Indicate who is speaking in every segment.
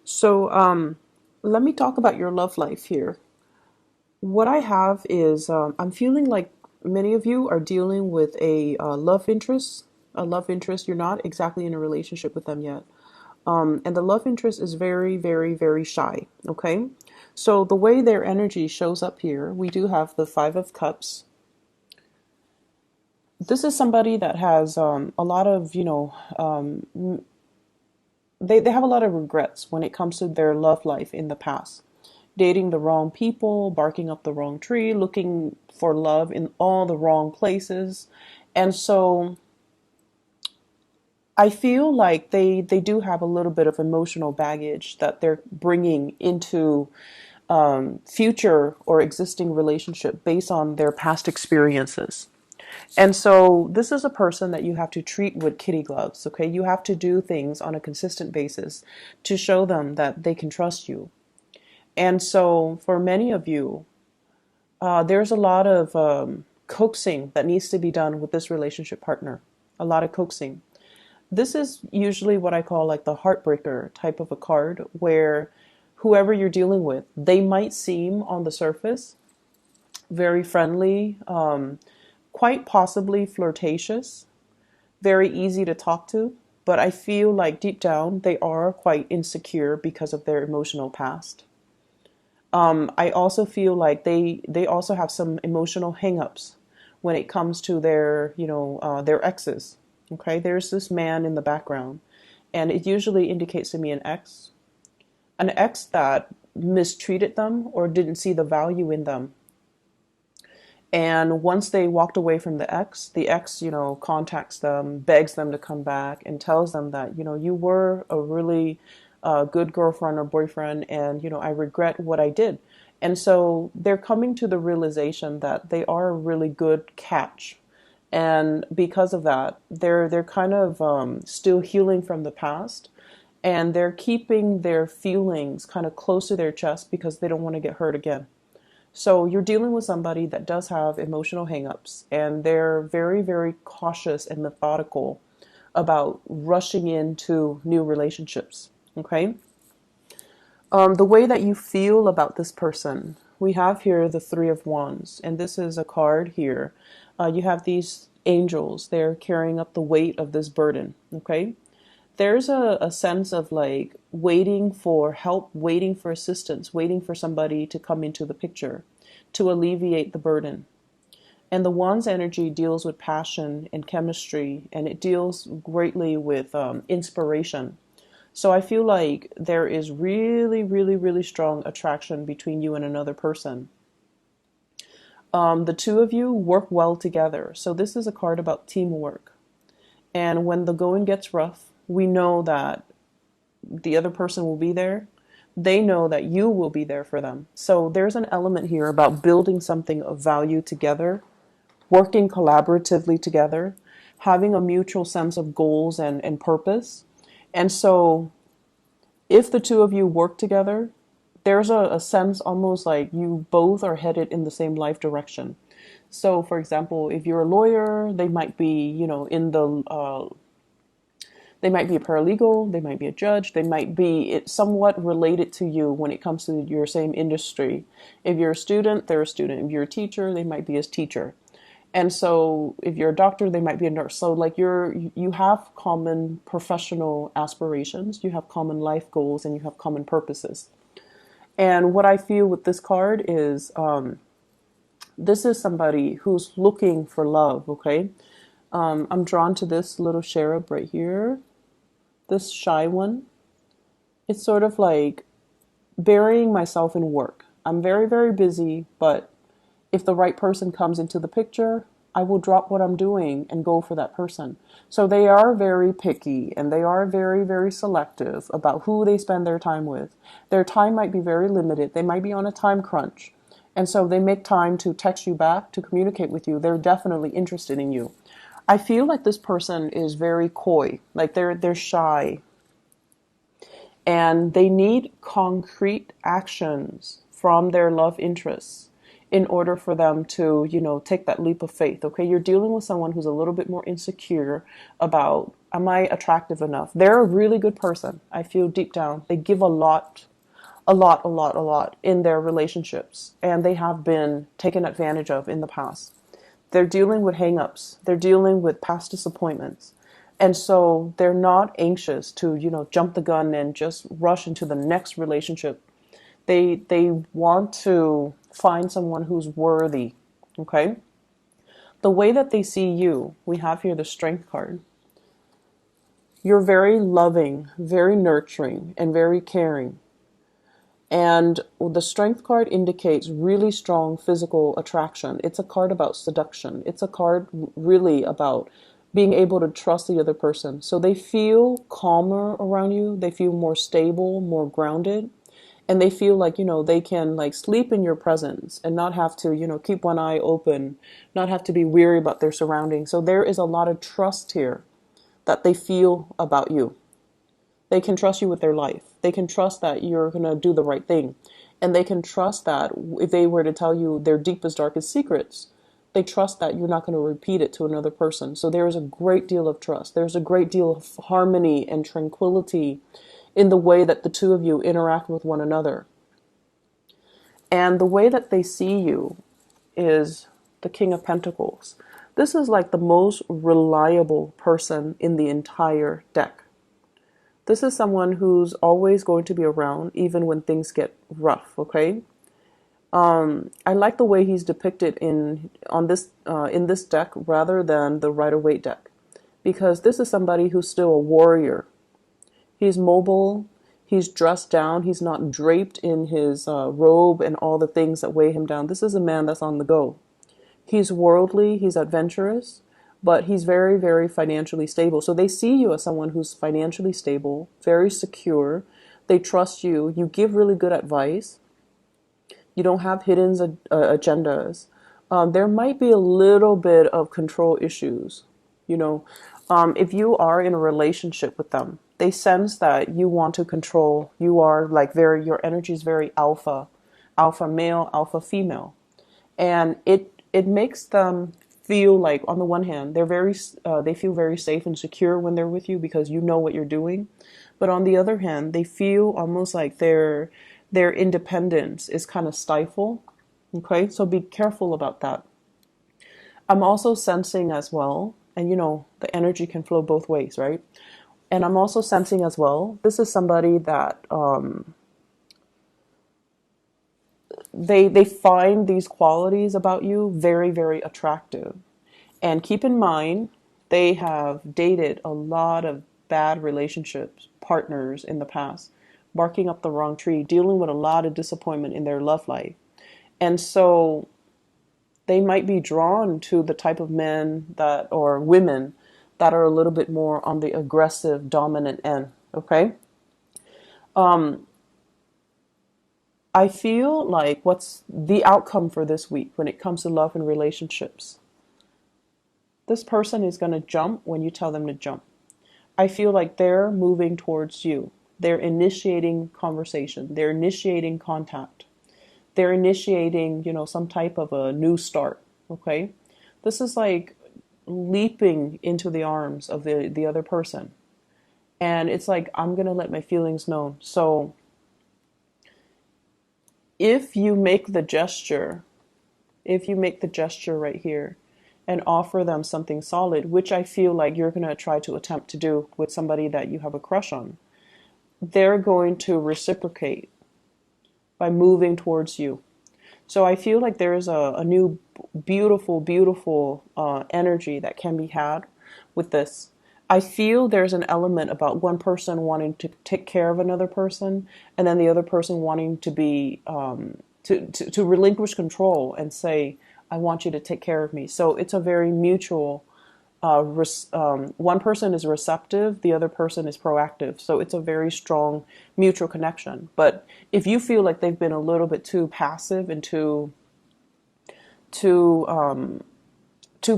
Speaker 1: So, let me talk about your love life here. What I have is I'm feeling like many of you are dealing with a love interest. A love interest, you're not exactly in a relationship with them yet. And the love interest is very, very, very shy. Okay. So, the way their energy shows up here, we do have the Five of Cups. This is somebody that has a lot of, they have a lot of regrets when it comes to their love life in the past. Dating the wrong people, barking up the wrong tree, looking for love in all the wrong places. And so I feel like they do have a little bit of emotional baggage that they're bringing into future or existing relationship based on their past experiences. And so this is a person that you have to treat with kitty gloves, okay? You have to do things on a consistent basis to show them that they can trust you. And so for many of you, there's a lot of coaxing that needs to be done with this relationship partner. A lot of coaxing. This is usually what I call like the heartbreaker type of a card where whoever you're dealing with, they might seem on the surface very friendly, quite possibly flirtatious, very easy to talk to, but I feel like deep down they are quite insecure because of their emotional past. I also feel like they also have some emotional hangups when it comes to their their exes. Okay, there's this man in the background, and it usually indicates to me an ex that mistreated them or didn't see the value in them. And once they walked away from the ex, contacts them, begs them to come back, and tells them that, you were a really good girlfriend or boyfriend, and, I regret what I did. And so they're coming to the realization that they are a really good catch. And because of that, they're kind of still healing from the past, and they're keeping their feelings kind of close to their chest because they don't want to get hurt again. So you're dealing with somebody that does have emotional hangups, and they're very, very cautious and methodical about rushing into new relationships. Okay. The way that you feel about this person, we have here the Three of Wands, and this is a card here. You have these angels, they're carrying up the weight of this burden. Okay. There's a sense of like waiting for help, waiting for assistance, waiting for somebody to come into the picture to alleviate the burden. And the Wands energy deals with passion and chemistry, and it deals greatly with inspiration. So I feel like there is really, really, really strong attraction between you and another person. The two of you work well together. So this is a card about teamwork. And when the going gets rough, we know that the other person will be there. They know that you will be there for them. So there's an element here about building something of value together, working collaboratively together, having a mutual sense of goals and purpose. And so if the two of you work together, there's a sense almost like you both are headed in the same life direction. So, for example, if you're a lawyer, they might be, in the they might be a paralegal, they might be a judge, they might be somewhat related to you when it comes to your same industry. If you're a student, they're a student. If you're a teacher, they might be a teacher. And so if you're a doctor, they might be a nurse. So like you have common professional aspirations, you have common life goals, and you have common purposes. And what I feel with this card is this is somebody who's looking for love, okay? I'm drawn to this little cherub right here, this shy one. It's sort of like burying myself in work. I'm very, very busy, but if the right person comes into the picture, I will drop what I'm doing and go for that person. So they are very picky, and they are very, very selective about who they spend their time with. Their time might be very limited. They might be on a time crunch. And so they make time to text you back, to communicate with you. They're definitely interested in you. I feel like this person is very coy, like they're shy, and they need concrete actions from their love interests in order for them to, take that leap of faith. Okay, you're dealing with someone who's a little bit more insecure about Am I attractive enough? They're a really good person. I feel deep down. They give a lot in their relationships, and they have been taken advantage of in the past. They're dealing with hangups. They're dealing with past disappointments. And so they're not anxious to, jump the gun and just rush into the next relationship. They want to find someone who's worthy. Okay? The way that they see you, we have here the Strength card. You're very loving, very nurturing, and very caring. And the Strength card indicates really strong physical attraction. It's a card about seduction. It's a card really about being able to trust the other person. So they feel calmer around you. They feel more stable, more grounded. And they feel like, they can like sleep in your presence and not have to, keep one eye open, not have to be weary about their surroundings. So there is a lot of trust here that they feel about you. They can trust you with their life. They can trust that you're going to do the right thing. And they can trust that if they were to tell you their deepest, darkest secrets, they trust that you're not going to repeat it to another person. So there is a great deal of trust. There's a great deal of harmony and tranquility in the way that the two of you interact with one another. And the way that they see you is the King of Pentacles. This is like the most reliable person in the entire deck. This is someone who's always going to be around even when things get rough, okay? I like the way he's depicted in this deck rather than the Rider-Waite deck, because this is somebody who's still a warrior. He's mobile, he's dressed down, he's not draped in his robe and all the things that weigh him down. This is a man that's on the go. He's worldly, he's adventurous, but he's very, very financially stable. So they see you as someone who's financially stable, very secure. They trust you. You give really good advice. You don't have hidden agendas. There might be a little bit of control issues. If you are in a relationship with them, they sense that you want to control. You are like your energy is very alpha male, alpha female. And it makes them feel like, on the one hand, they feel very safe and secure when they're with you because you know what you're doing. But on the other hand, they feel almost like their independence is kind of stifled. Okay, so be careful about that. I'm also sensing as well, and the energy can flow both ways, right? And I'm also sensing as well, this is somebody that they find these qualities about you very, very attractive. And keep in mind, they have dated a lot of bad relationships, partners in the past, barking up the wrong tree, dealing with a lot of disappointment in their love life. And so they might be drawn to the type of men or women that are a little bit more on the aggressive, dominant end. Okay? I feel like what's the outcome for this week when it comes to love and relationships? This person is going to jump when you tell them to jump. I feel like they're moving towards you. They're initiating conversation. They're initiating contact. They're initiating, some type of a new start. Okay? This is like leaping into the arms of the other person. And it's like, I'm going to let my feelings known. So if you make the gesture right here and offer them something solid, which I feel like you're going to try to attempt to do with somebody that you have a crush on, they're going to reciprocate by moving towards you. So I feel like there is a new beautiful, beautiful energy that can be had with this. I feel there's an element about one person wanting to take care of another person, and then the other person wanting to be to relinquish control and say, "I want you to take care of me." So it's a very mutual. One person is receptive, the other person is proactive. So it's a very strong mutual connection. But if you feel like they've been a little bit too passive and too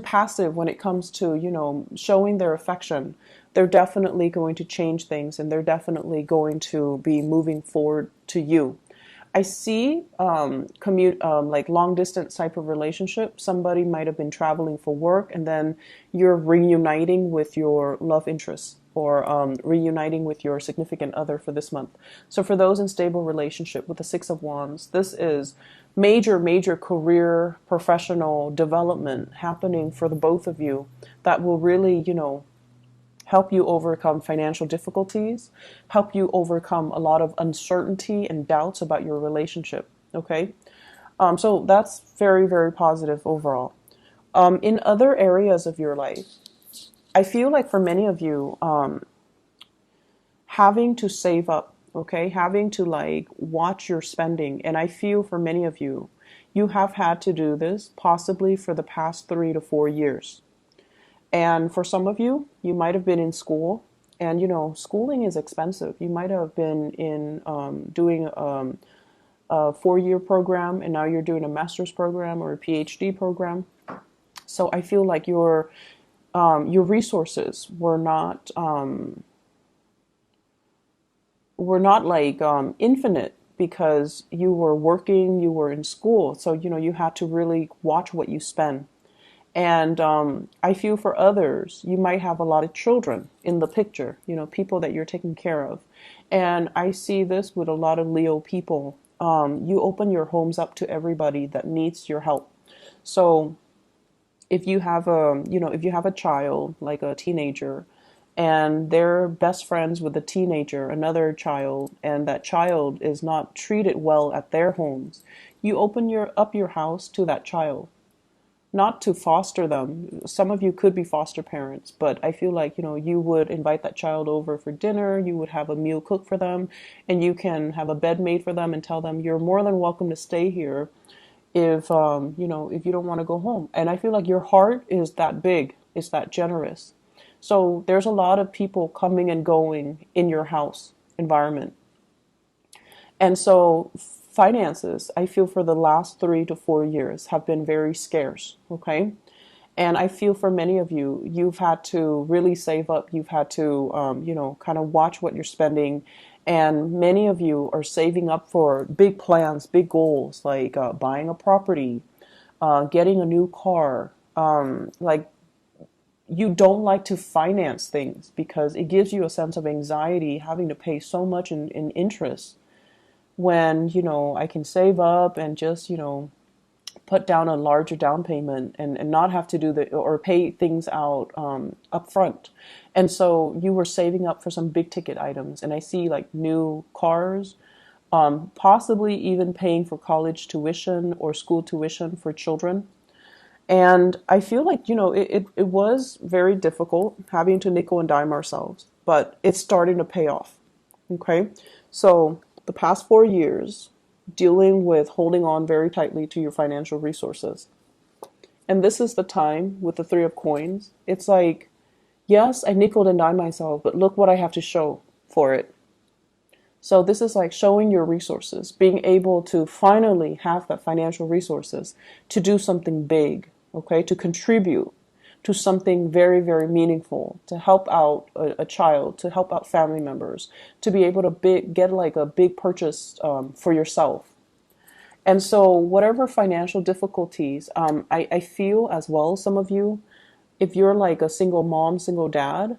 Speaker 1: passive when it comes to, showing their affection, they're definitely going to change things and they're definitely going to be moving forward to you. I see commute like long distance type of relationship. Somebody might have been traveling for work, and then you're reuniting with your love interest or reuniting with your significant other for this month. So for those in stable relationship with the Six of Wands, this is major career professional development happening for the both of you that will really, help you overcome financial difficulties, help you overcome a lot of uncertainty and doubts about your relationship. Okay. So that's very positive overall. In other areas of your life, I feel like for many of you, having to save up, okay, having to like watch your spending. And I feel for many of you, you have had to do this possibly for the past 3 to 4 years. And for some of you, you might have been in school, and schooling is expensive. You might have been in doing a 4 year program, and now you're doing a master's program or a PhD program. So I feel like your resources were not like infinite because you were working, you were in school. So you had to really watch what you spend. And I feel for others, you might have a lot of children in the picture, people that you're taking care of. And I see this with a lot of Leo people. You open your homes up to everybody that needs your help. So if you have a child, like a teenager, and they're best friends with a teenager, another child, and that child is not treated well at their homes, you open your house to that child, not to foster them. Some of you could be foster parents, but I feel like, you would invite that child over for dinner, you would have a meal cooked for them, and you can have a bed made for them and tell them you're more than welcome to stay here if you don't want to go home. And I feel like your heart is that big, it's that generous. So there's a lot of people coming and going in your house environment. And so finances, I feel for the last 3 to 4 years have been very scarce. Okay. And I feel for many of you, you've had to really save up. You've had to, kind of watch what you're spending. And many of you are saving up for big plans, big goals, like buying a property, getting a new car. Like you don't like to finance things because it gives you a sense of anxiety having to pay so much in interest when, I can save up and just, put down a larger down payment and not have to do the or pay things out up front. And so you were saving up for some big ticket items. And I see like new cars, possibly even paying for college tuition or school tuition for children. And I feel like, it was very difficult having to nickel and dime ourselves, but it's starting to pay off. Okay. So the past 4 years, dealing with holding on very tightly to your financial resources. And this is the time with the Three of Coins. It's like, yes, I nickel and dime myself, but look what I have to show for it. So this is like showing your resources, being able to finally have that financial resources to do something big, okay, to contribute to something very meaningful, to help out a child, to help out family members, to be able to get like a big purchase for yourself. And so whatever financial difficulties, I feel as well, some of you, if you're like a single mom, single dad,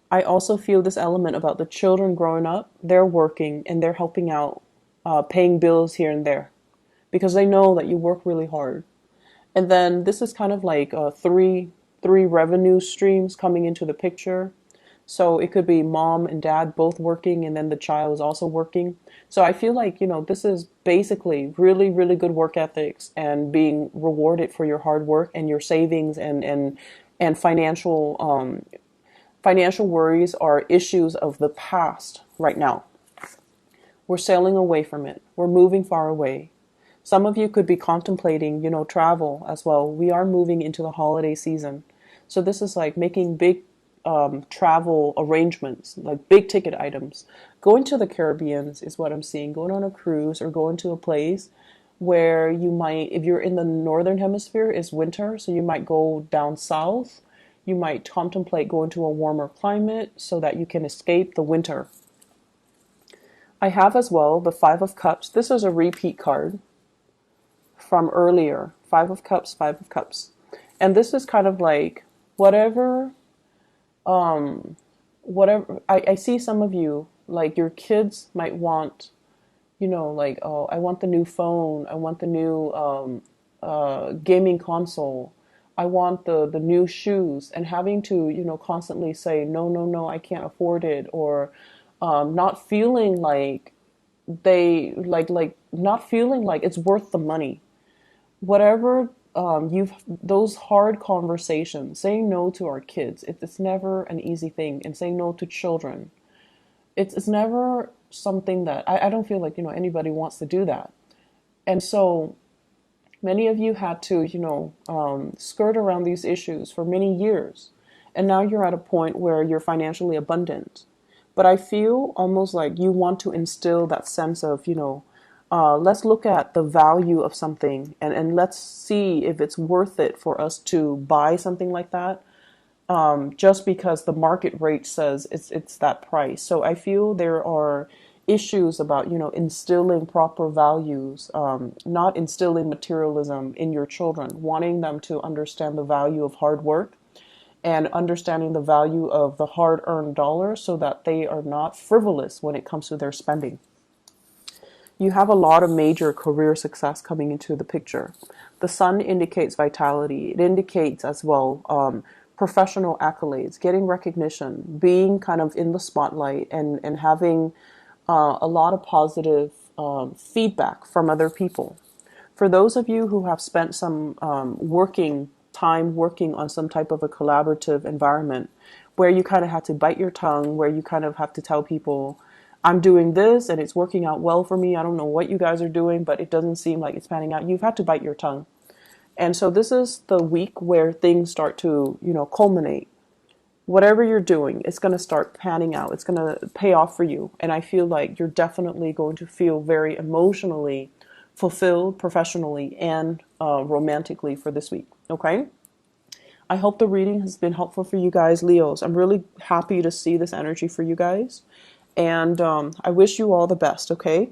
Speaker 1: I also feel this element about the children growing up. They're working and they're helping out, paying bills here and there because they know that you work really hard. And then this is kind of like three revenue streams coming into the picture. So it could be mom and dad both working and then the child is also working. So I feel like, this is basically really good work ethics and being rewarded for your hard work and your savings and financial worries are issues of the past right now. We're sailing away from it. We're moving far away. Some of you could be contemplating, travel as well. We are moving into the holiday season. So this is like making big travel arrangements, like big ticket items. Going to the Caribbean is what I'm seeing. Going on a cruise or going to a place where you might, if you're in the northern hemisphere, it's winter. So you might go down south. You might contemplate going to a warmer climate so that you can escape the winter. I have as well the Five of Cups. This is a repeat card from earlier. Five of Cups, Five of Cups. And this is kind of like whatever, whatever. I see some of you, like your kids might want, like, oh, I want the new phone. I want the new gaming console. I want the new shoes. And having to, constantly say, no, no, no, I can't afford it. Or not feeling like not feeling like it's worth the money. Whatever, you've those hard conversations, saying no to our kids, it's never an easy thing, and saying no to children, it's never something that I don't feel like anybody wants to do that. And so many of you had to skirt around these issues for many years, and now you're at a point where you're financially abundant. But I feel almost like you want to instill that sense of, let's look at the value of something, and let's see if it's worth it for us to buy something like that, just because the market rate says it's that price. So I feel there are issues about instilling proper values, not instilling materialism in your children, wanting them to understand the value of hard work and understanding the value of the hard-earned dollar so that they are not frivolous when it comes to their spending. You have a lot of major career success coming into the picture. The sun indicates vitality. It indicates as well professional accolades, getting recognition, being kind of in the spotlight, and having a lot of positive feedback from other people. For those of you who have spent some working on some type of a collaborative environment where you kind of have to bite your tongue, where you kind of have to tell people, I'm doing this and it's working out well for me. I don't know what you guys are doing, but it doesn't seem like it's panning out. You've had to bite your tongue. And so this is the week where things start to, culminate. Whatever you're doing, it's going to start panning out. It's going to pay off for you. And I feel like you're definitely going to feel very emotionally fulfilled professionally and romantically for this week. Okay? I hope the reading has been helpful for you guys, Leos. I'm really happy to see this energy for you guys. And I wish you all the best, okay?